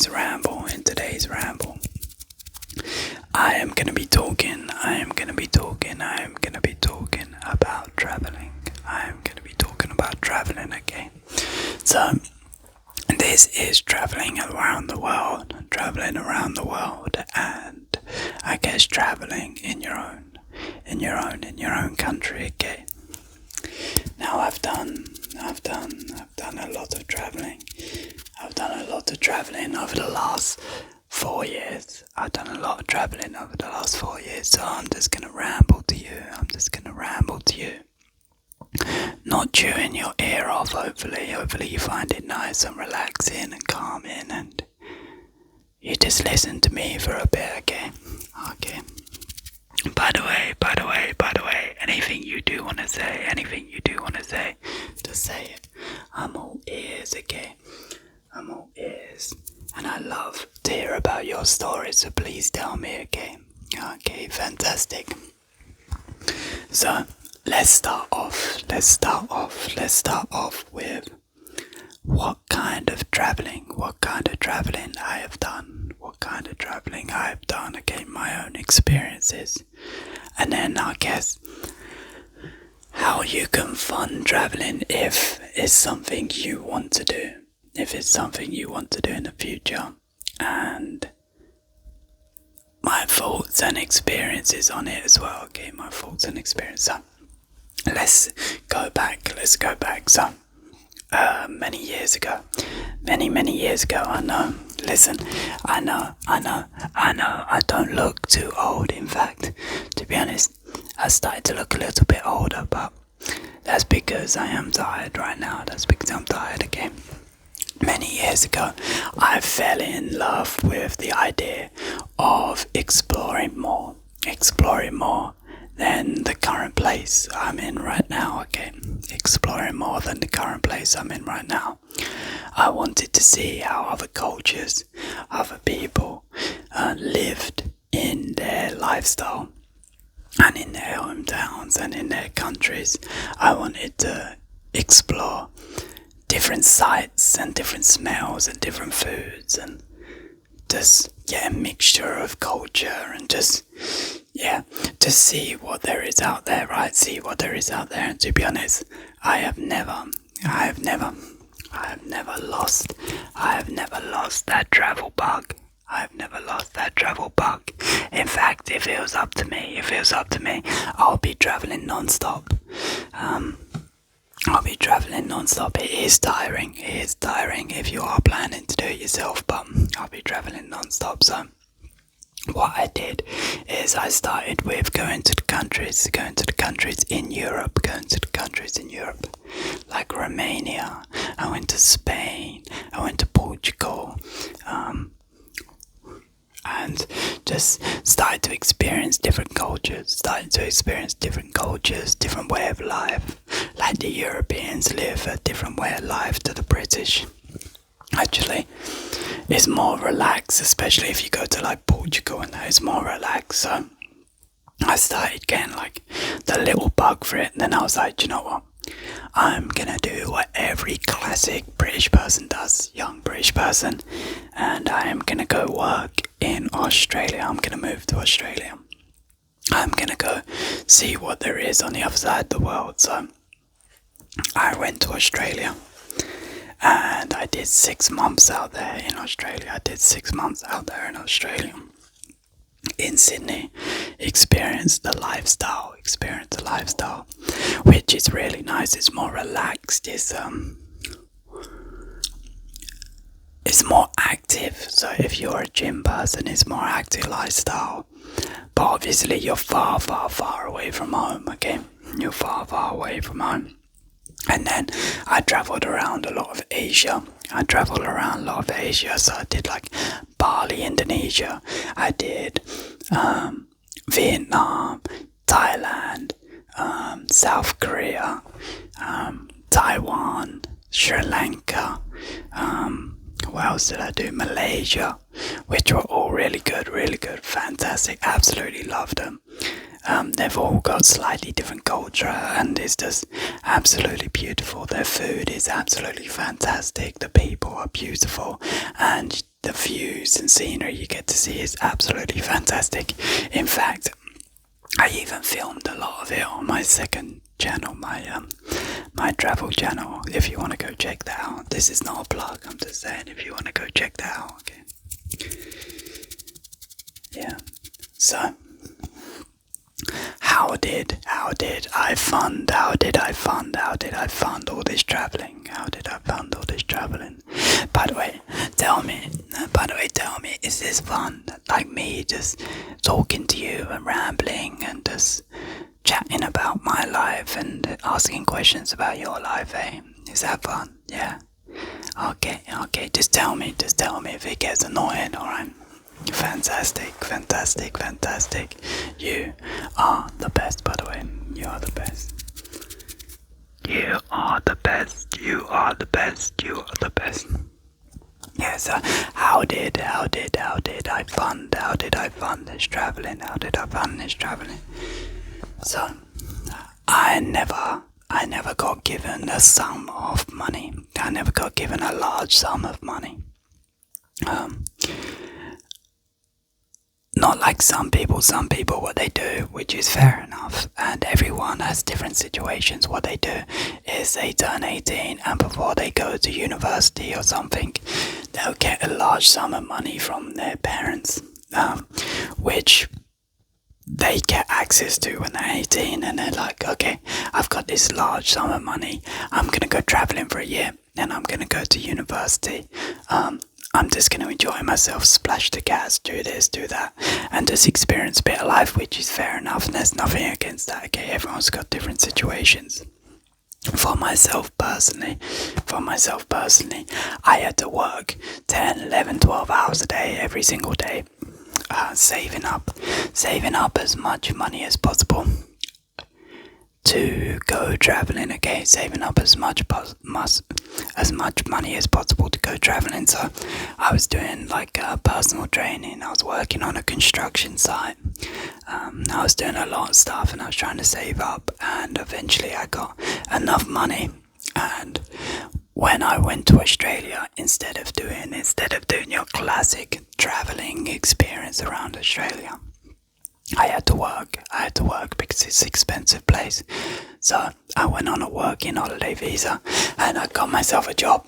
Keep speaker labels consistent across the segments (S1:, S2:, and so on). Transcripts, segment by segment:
S1: ramble, I am gonna be talking about traveling. I am gonna be talking about traveling, okay? So, this is traveling around the world, and I guess traveling in your own country, okay? Now I've done a lot of traveling. I've done a lot of traveling over the last 4 years. So I'm just gonna ramble to you. Not chewing your ear off, hopefully you find it nice and relaxing and calming, and you just listen to me for a bit, okay? By the way, anything you do wanna say, just say it. I'm all ears, okay? I'm all ears. And I love to hear about your stories, so please tell me, okay? Okay, fantastic. So, let's start off with what kind of traveling I have done, okay, my own experiences. And then I guess how you can fund traveling if it's something you want to do. If it's something you want to do in the future. And my thoughts and experiences on it as well, okay? My thoughts and experiences. So, let's go back. So, many years ago, I know. Listen, I know, I don't look too old. In fact, to be honest, I started to look a little bit older, but that's because I am tired right now. Okay? Many years ago, I fell in love with the idea of exploring more than the current place I'm in right now, okay? Exploring more than the current place I'm in right now. I wanted to see how other cultures, other people lived in their lifestyle and in their hometowns and in their countries. I wanted to explore different sights and different smells and different foods, and just get a mixture of culture and just see what there is out there, right? And to be honest, I have never lost that travel bug. In fact, if it was up to me, I'll be traveling non-stop. It is tiring if you are planning to do it yourself, but I'll be traveling non-stop. So what I did is I started with going to the countries in Europe, like Romania. I went to Spain, I went to Portugal, and just started to experience different cultures, different way of life. Like the Europeans live a different way of life to the British. Actually, it's more relaxed, especially if you go to like Portugal, and that is more relaxed. So I started getting like the little bug for it, and then I was like, you know what? I'm gonna do what every classic British person does, young British person, and I am gonna go work in Australia. I'm gonna move to Australia. I'm gonna go see what there is on the other side of the world. So I went to Australia, and I did 6 months out there in Australia. In Sydney, experienced the lifestyle, which is really nice. It's more relaxed. It's more active. So if you're a gym person, it's more active lifestyle. But obviously, you're far, far, far away from home. Okay, you're far, far away from home. And then I travelled around a lot of Asia. So I did like Bali, Indonesia. I did Vietnam, Thailand, South Korea, Taiwan, Sri Lanka. What else did I do? Malaysia, which were all really good, fantastic. Absolutely loved them. They've all got slightly different culture, and it's just absolutely beautiful. Their food is absolutely fantastic. The people are beautiful, and the views and scenery you get to see is absolutely fantastic. In fact, I even filmed a lot of it on my second channel, my travel channel. If you want to go check that out, this is not a plug. I'm just saying, if you want to go check that out, okay. Yeah. So, how did I fund all this traveling? How did I fund all this traveling? By the way, tell me, is this fun? Like me just talking to you and rambling and just chatting about my life and asking questions about your life, eh? Is that fun? Yeah. Okay, just tell me if it gets annoying, alright? Fantastic. You are the best, by the way. You are the best. Yeah, so how did I fund this traveling? So I never got given a sum of money. I never got given a large sum of money. Not like some people what they do, which is fair enough, and everyone has different situations. What they do is they turn 18, and before they go to university or something, they'll get a large sum of money from their parents, which they get access to when they're 18, and they're like, okay, I've got this large sum of money, I'm gonna go traveling for a year, and I'm gonna go to university. I'm just going to enjoy myself, splash the gas, do this, do that, and just experience a bit of life, which is fair enough, and there's nothing against that, okay? Everyone's got different situations. For myself personally, I had to work 10, 11, 12 hours a day, every single day, saving up as much money as possible to go traveling, okay? Saving up as much money as possible to go traveling. So I was doing like personal training, I was working on a construction site, I was doing a lot of stuff, and I was trying to save up, and eventually I got enough money. And when I went to Australia, instead of doing your classic traveling experience around Australia, I had to work because it's an expensive place. So I went on a working holiday visa, and I got myself a job.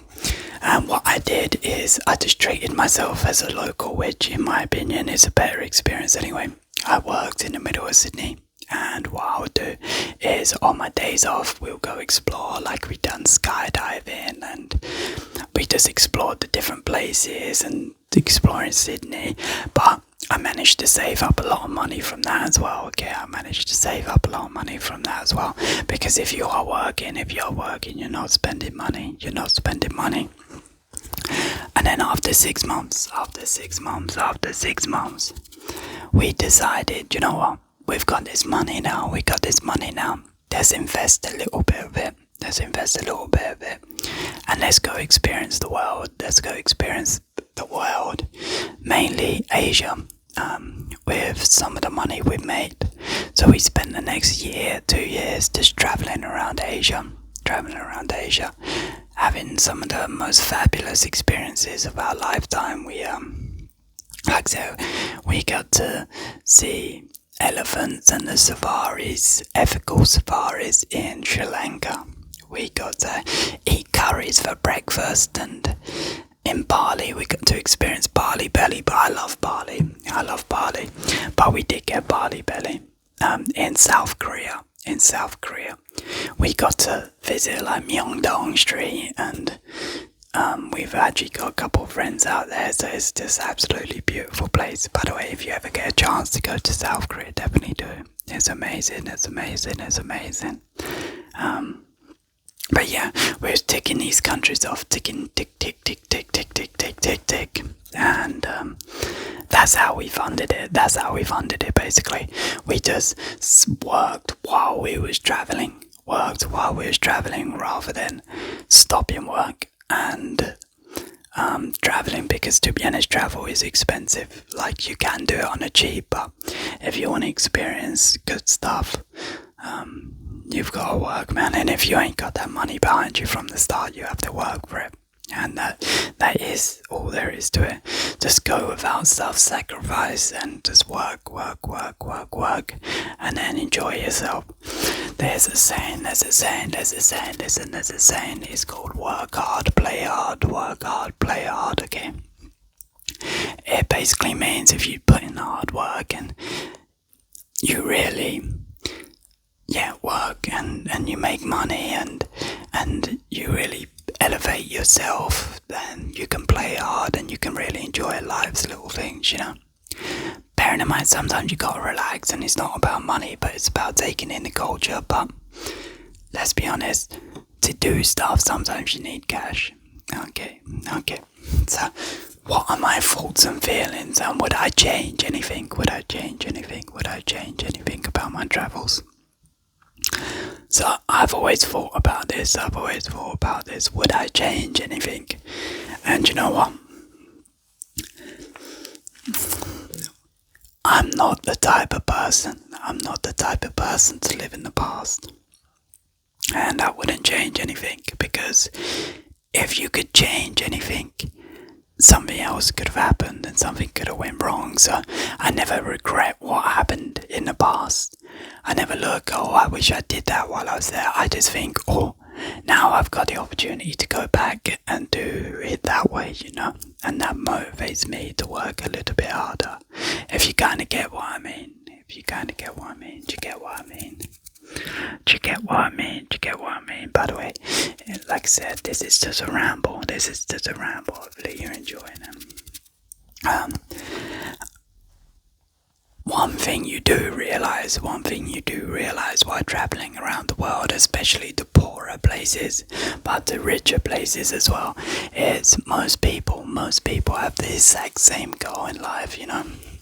S1: And what I did is I just treated myself as a local, which in my opinion is a better experience anyway. I worked in the middle of Sydney, and what I would do is on my days off we'll go explore, like we done skydiving, and we just explored the different places and exploring Sydney. But I managed to save up a lot of money from that as well, okay? Because if you are working, you're not spending money. And then after 6 months, we decided, you know what? We've got this money now. Let's invest a little bit of it. And let's go experience the world. Mainly Asia, with some of the money we made. So we spent the next year, 2 years, just traveling around Asia, having some of the most fabulous experiences of our lifetime. We got to see elephants and the safaris, ethical safaris in Sri Lanka. We got to eat curries for breakfast, and in Bali we got to experience Bali belly. But I love Bali, but we did get Bali belly. In South Korea, we got to visit like Myeongdong Street, and we've actually got a couple of friends out there, so it's just absolutely beautiful place. By the way, if you ever get a chance to go to South Korea, definitely do. It's amazing. But yeah, we're ticking these countries off, tick, and that's how we funded it. Basically. We just worked while we was traveling, rather than stopping work and traveling, because to be honest, travel is expensive. Like, you can do it on a cheap, but if you want to experience good stuff, you've got to work, man. And if you ain't got that money behind you from the start, you have to work for it. And that is all there is to it. Just go without self-sacrifice and just work, and then enjoy yourself. There's a saying, it's called work hard, play hard, okay? It basically means if you put in hard work and you really work and you make money and you really elevate yourself, then you can play hard and you can really enjoy life's little things, Bearing in mind, sometimes you gotta relax, and it's not about money, but it's about taking in the culture. But let's be honest, to do stuff, sometimes you need cash. Okay. So, what are my thoughts and feelings, and would I change anything? Would I change anything about my travels? So I've always thought about this. Would I change anything? And you know what? I'm not the type of person to live in the past. And I wouldn't change anything, because if you could change anything, something else could have happened and something could have went wrong. So I never regret what happened in the past. I never look, I wish I did that while I was there. I just think, now I've got the opportunity to go back and do it that way, and that motivates me to work a little bit harder. If you kind of get what I mean. Do you get what I mean? By the way, like I said, this is just a ramble. Hopefully you're enjoying them. One thing you do realize while traveling around the world, especially the poorer places, but the richer places as well, is most people have the exact same goal in life,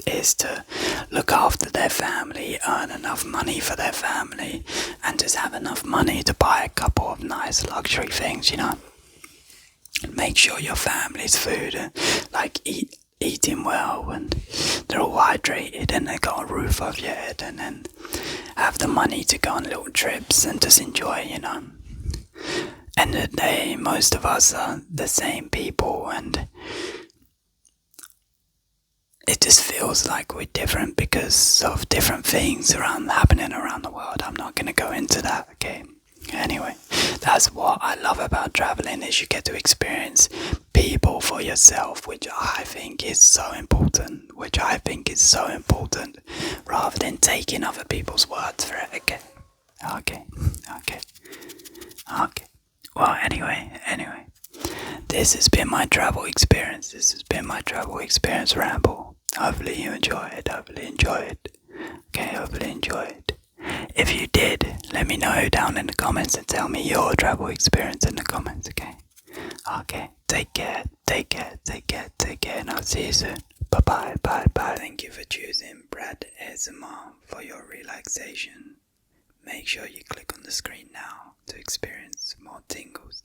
S1: is to look after their family, earn enough money for their family, and just have enough money to buy a couple of nice luxury things, Make sure your family's food, like eating well, and they're all hydrated, and they got a roof over your head, and then have the money to go on little trips and just enjoy, End of the day, most of us are the same people, and it just feels like we're different because of different things happening around the world. I'm not going to go into that, okay? Anyway, that's what I love about traveling, is you get to experience people for yourself, which I think is so important, rather than taking other people's words for it, okay. Well, anyway, this has been my travel experience. Ramble. Hopefully you enjoy it. If you did, let me know down in the comments and tell me your travel experience in the comments, okay? Take care, and I'll see you soon. Bye. Thank you for choosing Brad ASMR for your relaxation. Make sure you click on the screen now to experience more tingles.